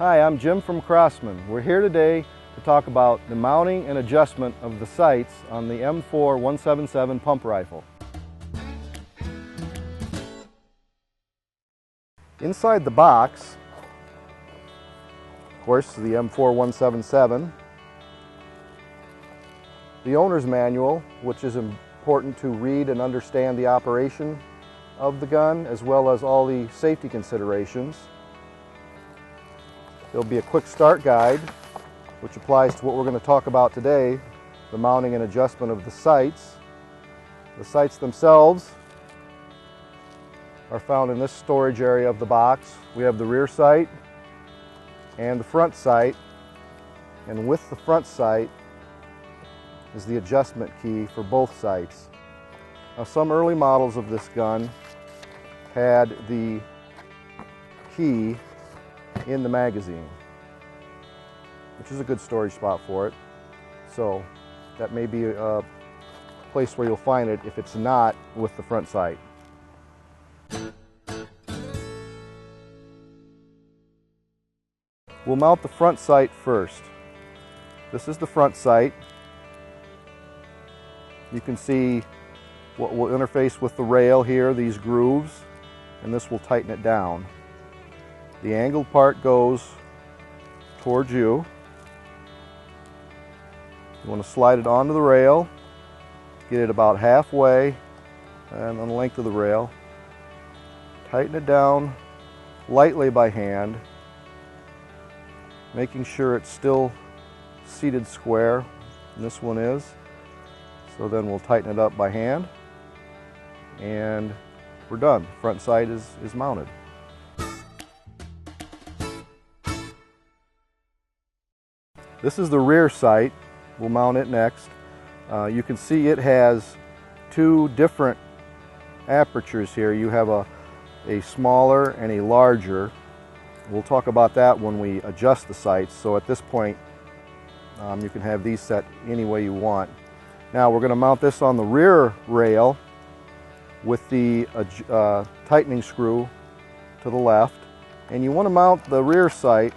Hi, I'm Jim from Crosman. We're here today to talk about the mounting and adjustment of the sights on the M4-177 pump rifle. Inside the box, of course, the M4-177, the owner's manual, which is important to read and understand the operation of the gun, as well as all the safety considerations. There'll be a quick start guide, which applies to what we're going to talk about today, the mounting and adjustment of the sights. The sights themselves are found in this storage area of the box. We have the rear sight and the front sight, and with the front sight is the adjustment key for both sights. Now, some early models of this gun had the key in the magazine, which is a good storage spot for it. So that may be a place where you'll find it if it's not with the front sight. We'll mount the front sight first. This is the front sight. You can see what will interface with the rail here, these grooves, and this will tighten it down. The angled part goes towards you. You want to slide it onto the rail, get it about halfway and on the length of the rail. Tighten it down lightly by hand, making sure it's still seated square, and this one is. So then we'll tighten it up by hand, and we're done. Front sight is mounted. This is the rear sight. We'll mount it next. You can see it has two different apertures here. You have a smaller and a larger. We'll talk about that when we adjust the sights. So at this point, you can have these set any way you want. Now we're going to mount this on the rear rail with the tightening screw to the left. And you want to mount the rear sight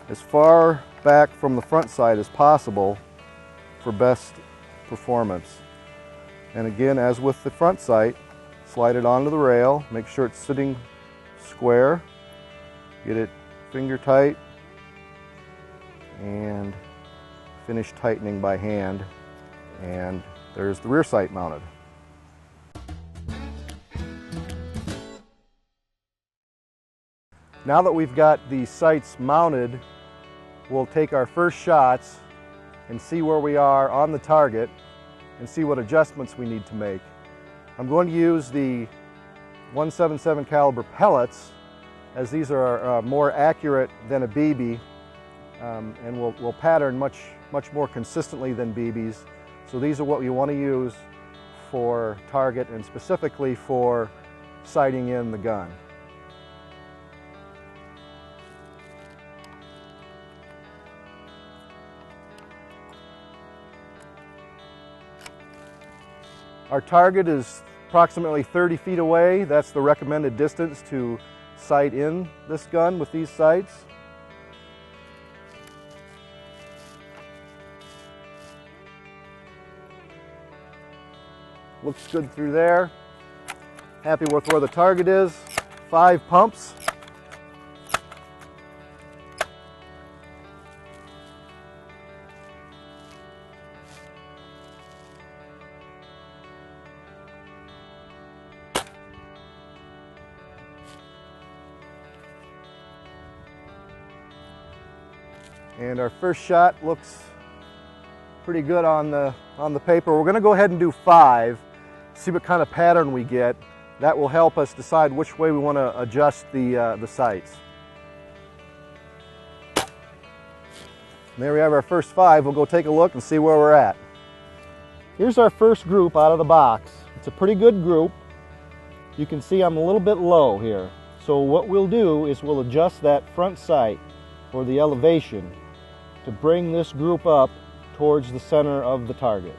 as far back from the front sight as possible for best performance. And again, as with the front sight, slide it onto the rail, make sure it's sitting square, get it finger tight, and finish tightening by hand, and there's the rear sight mounted. Now that we've got the sights mounted, we'll take our first shots and see where we are on the target and see what adjustments we need to make. I'm going to use the 177 caliber pellets, as these are more accurate than a BB, and will pattern much more consistently than BBs. So these are what you want to use for target and specifically for sighting in the gun. Our target is approximately 30 feet away. That's the recommended distance to sight in this gun with these sights. Looks good through there. Happy with where the target is. 5 pumps. And our first shot looks pretty good on the paper. We're going to go ahead and do 5, see what kind of pattern we get. That will help us decide which way we want to adjust the sights. And there we have our first 5. We'll go take a look and see where we're at. Here's our first group out of the box. It's a pretty good group. You can see I'm a little bit low here. So what we'll do is we'll adjust that front sight for the elevation to bring this group up towards the center of the target.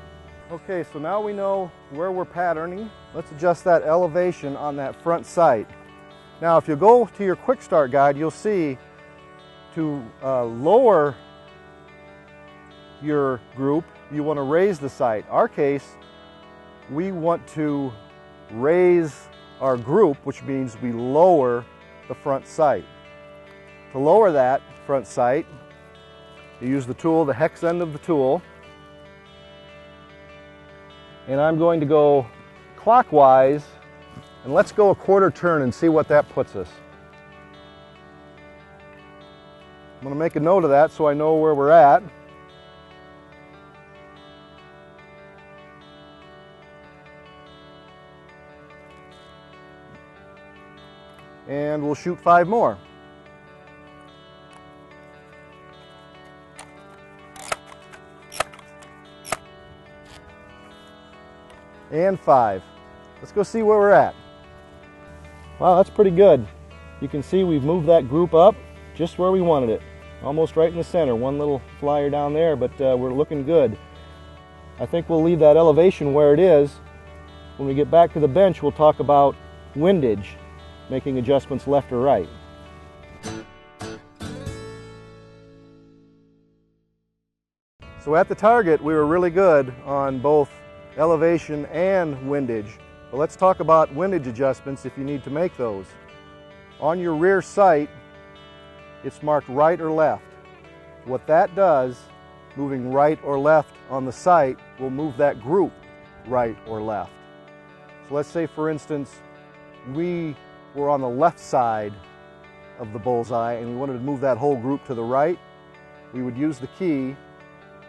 Okay, so now we know where we're patterning. Let's adjust that elevation on that front sight. Now if you go to your quick start guide, you'll see to lower your group, you want to raise the sight. Our case, we want to raise our group, which means we lower the front sight. To lower that front sight, you use the tool, the hex end of the tool, and I'm going to go clockwise, and let's go a quarter turn and see what that puts us. I'm going to make a note of that so I know where we're at. And we'll shoot 5 more. And 5. Let's go see where we're at. Wow, that's pretty good. You can see we've moved that group up just where we wanted it. Almost right in the center. One little flyer down there, but we're looking good. I think we'll leave that elevation where it is. When we get back to the bench, we'll talk about windage, making adjustments left or right. So at the target, we were really good on both elevation and windage. But let's talk about windage adjustments if you need to make those. On your rear sight, it's marked right or left. What that does, moving right or left on the sight, will move that group right or left. So let's say, for instance, we were on the left side of the bullseye and we wanted to move that whole group to the right. We would use the key,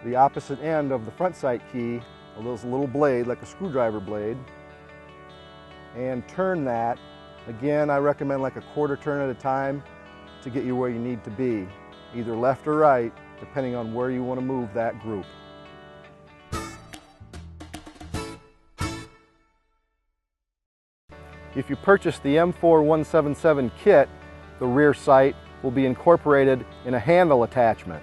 the opposite end of the front sight key, a little blade, like a screwdriver blade, and turn that. Again, I recommend like a quarter turn at a time to get you where you need to be, either left or right, depending on where you want to move that group. If you purchase the M4-177 kit, the rear sight will be incorporated in a handle attachment.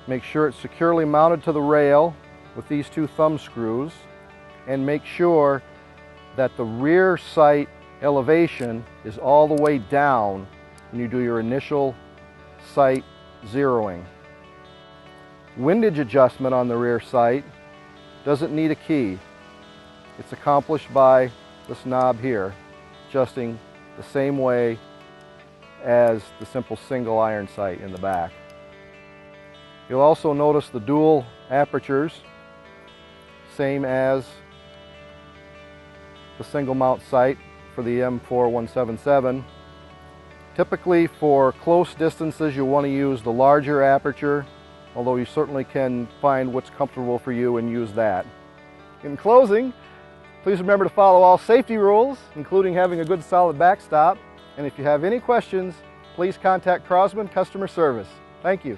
Make sure it's securely mounted to the rail with these 2 thumb screws, and make sure that the rear sight elevation is all the way down when you do your initial sight zeroing. Windage adjustment on the rear sight doesn't need a key. It's accomplished by this knob here, adjusting the same way as the simple single iron sight in the back. You'll also notice the dual apertures, same as the single mount sight for the M4-177. Typically for close distances you'll want to use the larger aperture, although you certainly can find what's comfortable for you and use that. In closing, please remember to follow all safety rules, including having a good solid backstop. And if you have any questions, please contact Crosman Customer Service. Thank you.